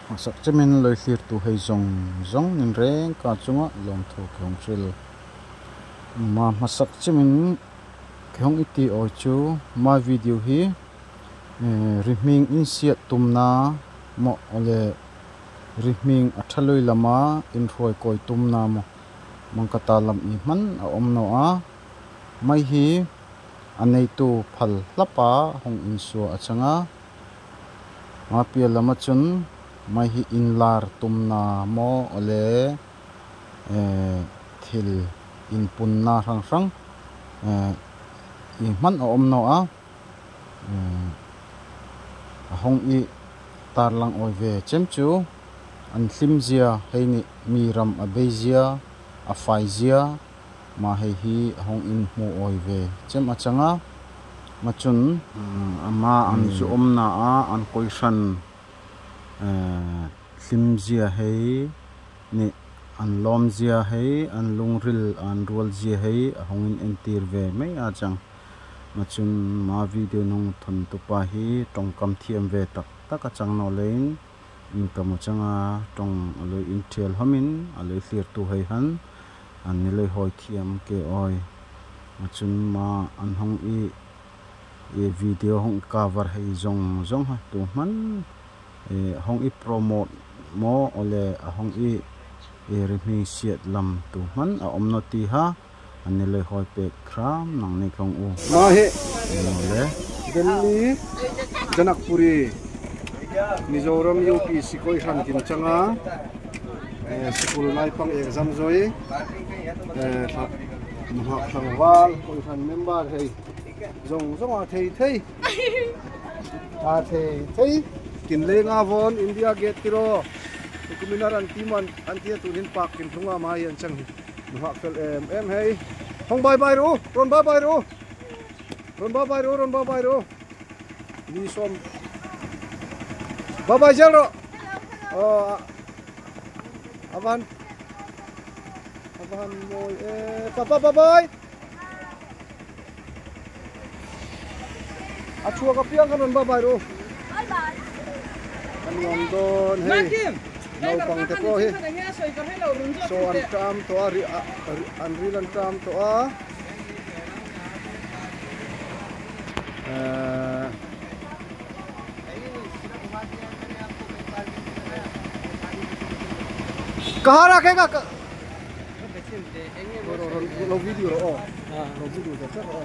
masak cemen loi thlir tu hei zong nin reng ka chunga lom tho khong tril ma masak cemen khong iti oi chu ma video hi rihming in siat tumna mo ole rihming athaloi lama in roi koi tumna mo mangkata lam i man a omno a mai hi anei tu phal lapa hong in su achanga ma pia lama chun mai hi inlar tumna mo ole thil in punna rang i man a omno a hong i tarlang oi ve chem chu an hlimzia heini miram abezia a faizia ma hei hi hong in mu oi ve chem achanga machun ama an chu omna a an koisan hlimzia hei ni an lomzia hei an lungril an rualzia hei hong in entir ve mai a chang machun ma video nong thon tu pa hi tongkam thiam ve tak a chang no lein in kamu changa tong aloi in thial hamin aloi thlir tu hei han an ni loi hoi thiam ke oi machun ma an hong i video hong cover hei zong ha tu man hong i promote mo ole hong i rihming siat lam tu man a omno ti ha an ni loi hoi pe kram nang nei khong u ma he le Delhi Janakpuri Mizoram UP sikoi han kin changa school nai pang exam zoi mahak thangwal koi han member hei zong a thei kin lenga von India gate tiro kuminar an timan an tia tunin pak kin thunga ma yan chang mahak fel em hei hong bye ru ron bye ru ni som bye jalo avan moy papa bye achua ka piang kan bye ru an yom don hey no pang te ko he so an tram to an rilan tram to a कहाँ रखेगा लो वीडियो रो लो वीडियो तो रो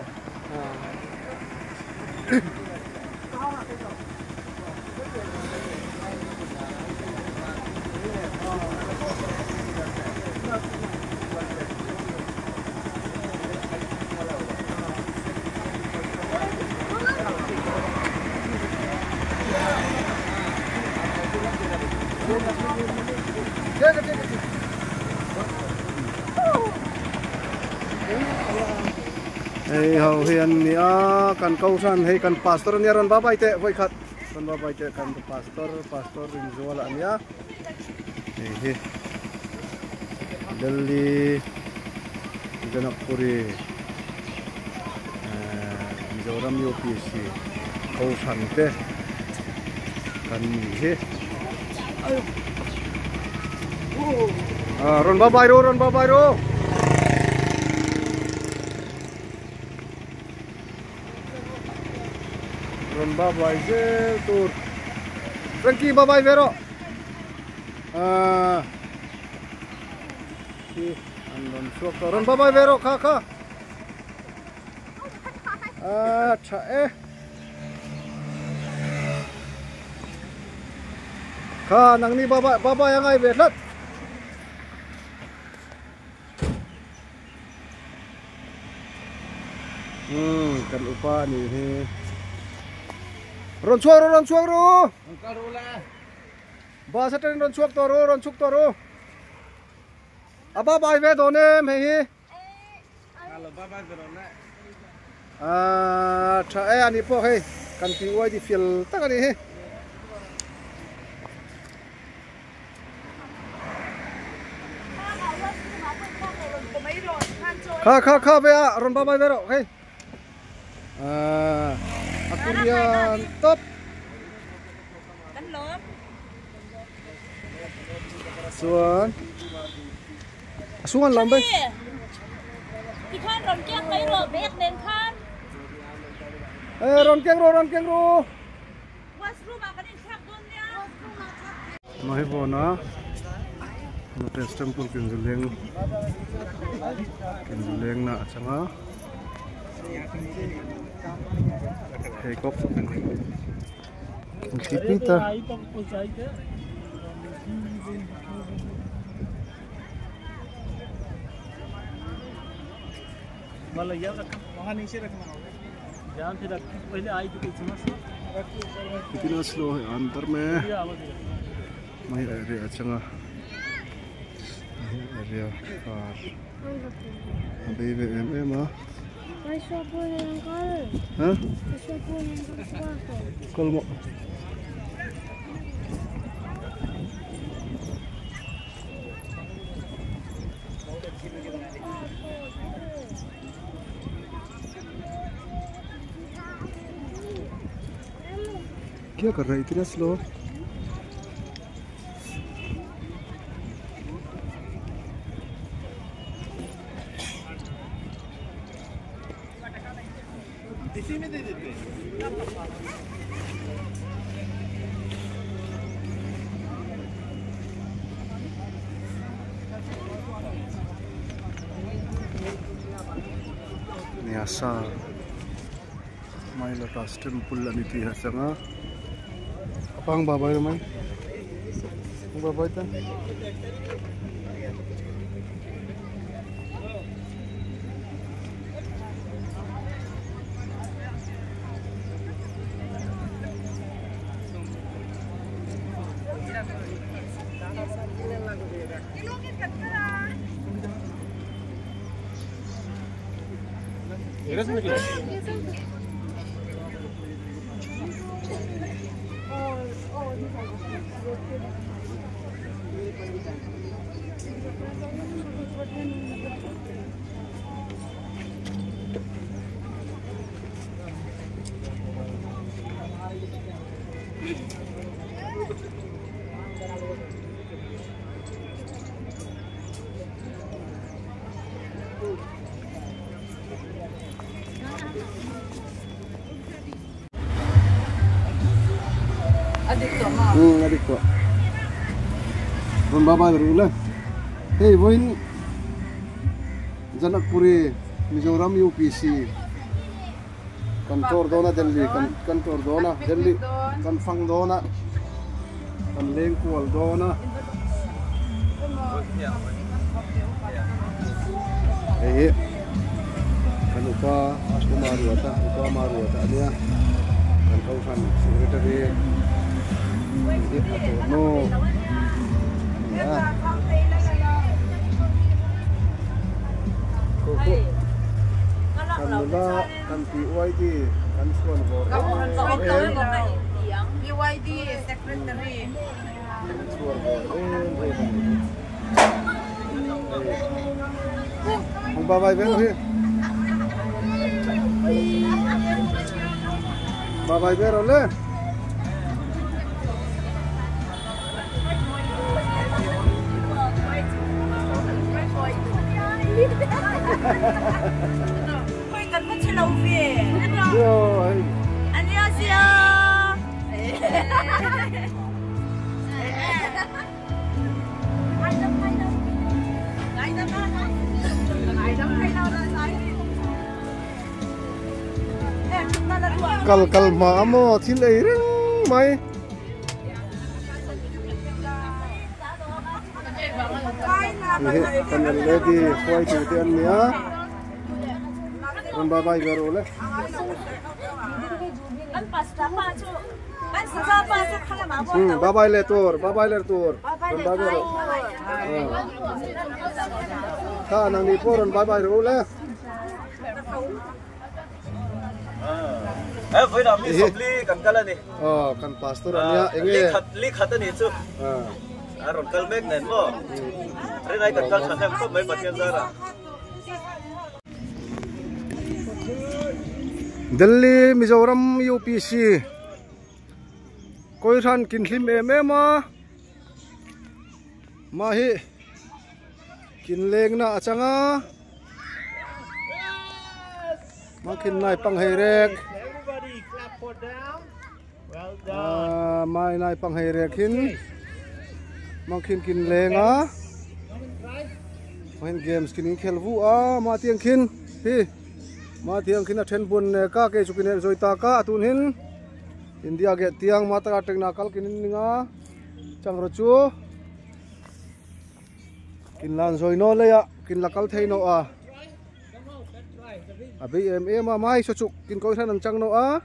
hầu hiền nia kan câu san hay kan pastor nia ron babai te voi khat ron babai te kan pastor rinjola ania he Delhi Janakpuri Mizoram UPC câu san te kan he ron babai ro ron babai je tur Frankie babai vero ron suak ron babai vero kha cha kha nang ni babai angai ve lat kan upa ni he ron chuak ro ba sa ten ron chuak to ro aba bai ve done me hi alo ba bai ve done tha ani po he kan ti wai di fil tak ani he kha ve ron ba bai ve ro he Akurian top. Xuân Xuân làm đây thì khan ròn keng mấy rồi biết nên khan ròn keng ro washroom mà cái này khác luôn nha nói vô nó một temple kinh leng na chẳng á hay cốc kita वाला याद रखना वहाँ नीचे रखना ध्यान से रख पहले आई तो कुछ समझ कितना स्लो है अंदर में मैं एरिया चंगा एरिया कार अभी भी एम आ हाँ कल मो क्या कर रहा है इतना स्लो इसी में दे देते Niasa may lotus temple ani tiha sanga apa ang babay ramai ang babay ta adik ko. Ron baba dulu lah. Hey, boin Janakpuri, Mizoram UPC. Kantor dona Delhi, kantor dona Delhi, kanfang dona, kanlengkual dona. Eh, kan upa maruata dia, kan kausan secretary. No. Ya. Koko. Kanula kan PYD kan suan bor. PYD secretary. Suan bor. Ang babay bero he. Babay bero le. Koy kan mo sila ubi. Yo. 안녕하세요. Kal maamo thilei ring mai. Kan lady koi tu tian nia. Kan babai baru le. Kan pasta pa chu. Kan sa pa chu khala ma bo. Babai le tur. Kan babai ro. Ka nang ni poron babai ro le. với đó mình sập ly cần cala nè kan pastor ania enge ly khát nè chứ rồi cal meg nè bo rồi này cần cal khát không mấy bát nhân ra Delhi Mizoram UPC koi than kin hlim em em a mahi kinleng na achanga makin nai panghairek mai nai panghairek hin makin kinlenga main games kini khelvu ma tiang kin hi ma tiang kin a then bun ka ke chukin zoita ka atun hin India ge tiang mata teknikal kini ninga changro chu kin lan zoino le ya kin lakal theino a abi em mai so chu kin ko than chang no a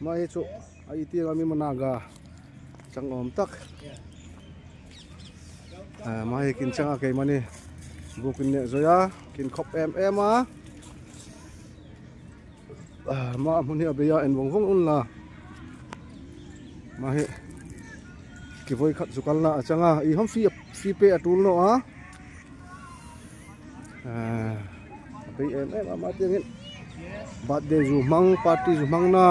mai chu ai tiang ami managa chang om tak mai kin chang a ke mani bukin ne zoya kin khop em a ma muni abeya en wong un la ma he ki voi khat zukal na achanga I hom fi pe atul no a be em ma tiangin birthday zu mang party zu mang na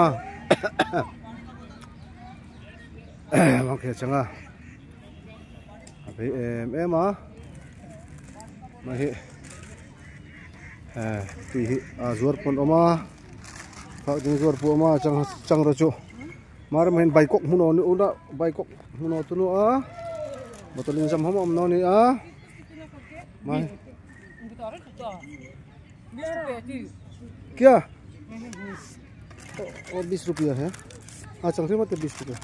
ma ke changa be em a ma he ti azur pon oma fa ding zor pu oma chang ro chu mar main baikok muno ni uda baikok muno tunu a botolin jam hom no ni a mai क्या और 20 रुपया है चंग मत 20 रुपया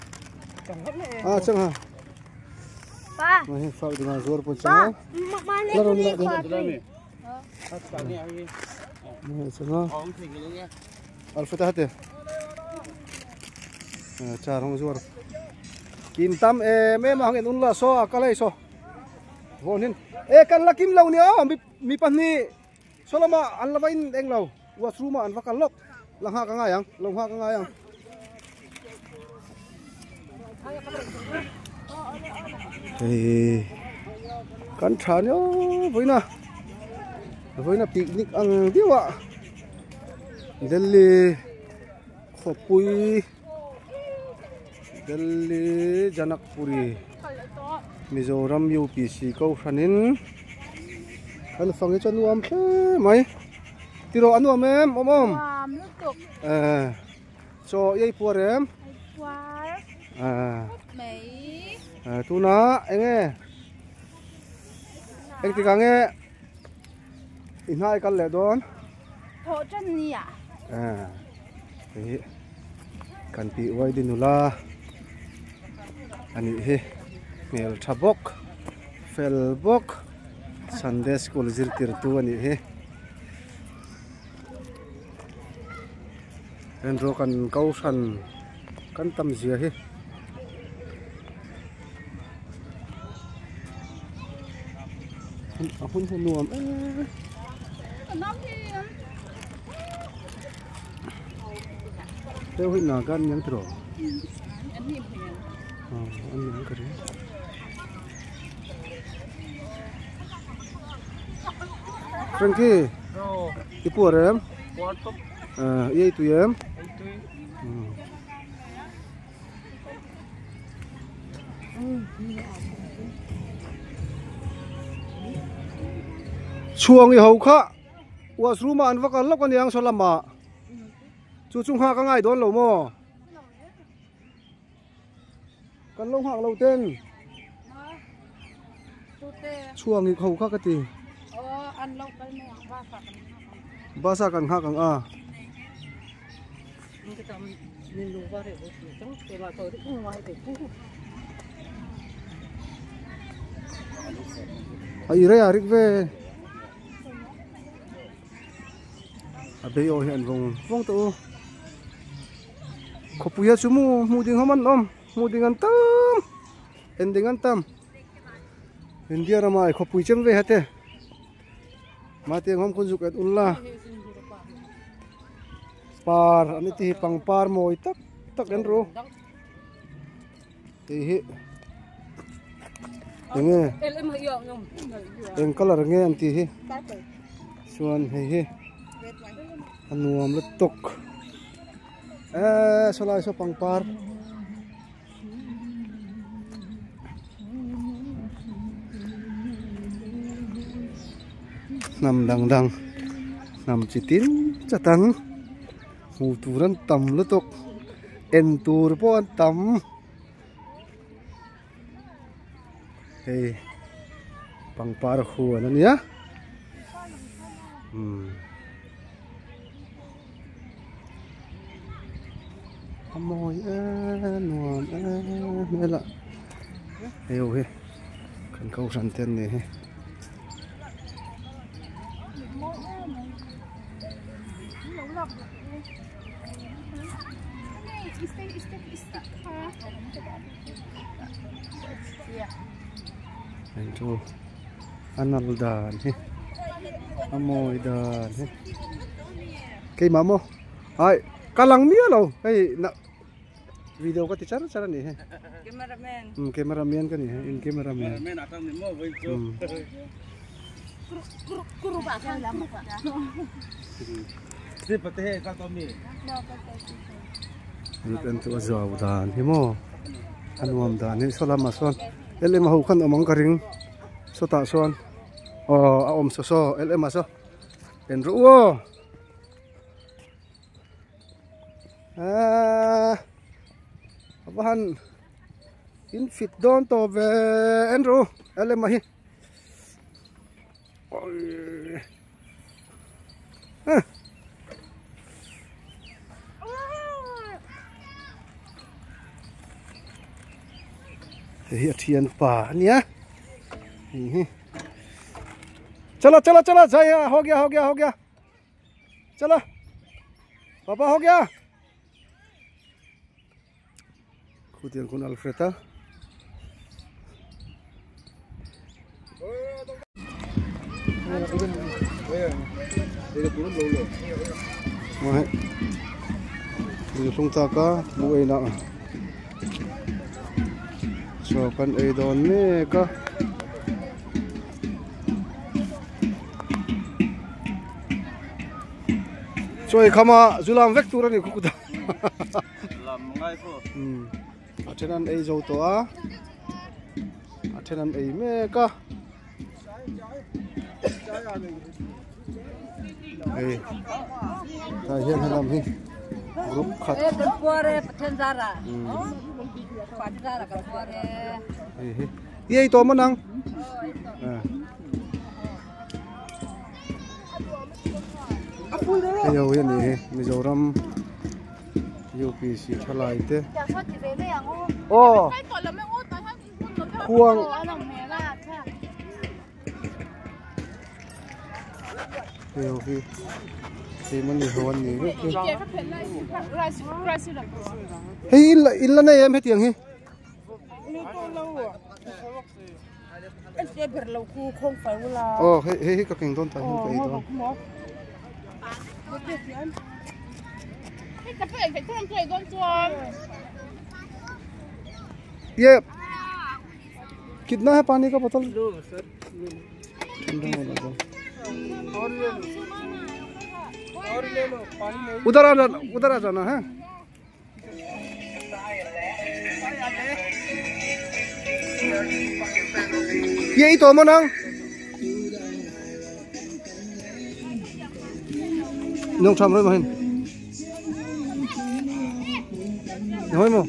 चंग हाँ नहीं फाक दिना जोर पर चंग लरो चंग अल्फा हते चार होंगे जोर किंतम मैं मांगे उनला सो अकले सो वो निन kan lakim lau ni mi pani solama anlawain eng lau wasruma an vakal lok langha ka ngayang longha ka ngayang kan thanyo voina picnic ang diwa Delhi khopui Delhi Janakpuri Mizoram UPC ko hanin kan fangi cho nuam the mai tiro anuam em om so yei puarem tu na enge eng tikange inhai kan le don tho chan ni à kan pi wai dinula ani he mel thabok felbok Sunday school zirtir tu ani he enro kan kausan kan tam zia he ahun nuam teo hin na gan yang tro anh yang kari Frankie, ipu arem? Iya itu ya. Chuang hau kha, wasruma an vakal lok an yang solama. Chuchung ha ka ngai don lo mo. Kan long hak lo ten. Chuang hau kha ka ti. Basa kan ha kang a ai re arik ve abe o hian vong to khopuya chumu muding haman om muding an tam ending an tam india ramai khopui chang ve hate mati hom kunjuk et ulla par ani ti pang par moi tak en ro ti hi enge eng color nge an ti hi chuan hi anuam le tok solai so pang par nam dang dang nam chitin chatang hu turan tam lutuk en tur pon tam hey pangpar hu anan ya amoy nuam mela ayo he kan kau santen ne he itu anal dan he amoy dan he kay mamo ay kalang niya lo hey na video ka ti cara ni he cameraman kan ya in cameraman akan nimo begitu Kuru ba kan lama ba? Si pathe ka tomi. Lutan tu azaw dan himo anuam dan ni solama son ele mahu kan amang karing so ta son om so ele maso enru wo abahan infit don to ve enru ele mahi thian pa nia चलो चलो चलो जाइए हो गया चलो पापा हो गया खुद कौन Alpharetta ka buhay na so kan ay doon ka so kama zulam vek turani kukuda Lam ngai po. atenan ay zo to atenan ay me ka ay ta hian halam hi group khat Kuare patenzara. Patenzara ka kuare. ye to manang ayo ye ni Mizoram UPC thalai te oh khuang ayo hi si mani hon ni hey illa na em hetiang hi oh hey ka king don ta hin kai don ये कितना है पानी का बोतल उधर आ जाना है यही तो मनांग nông trầm rồi mà hình nói mà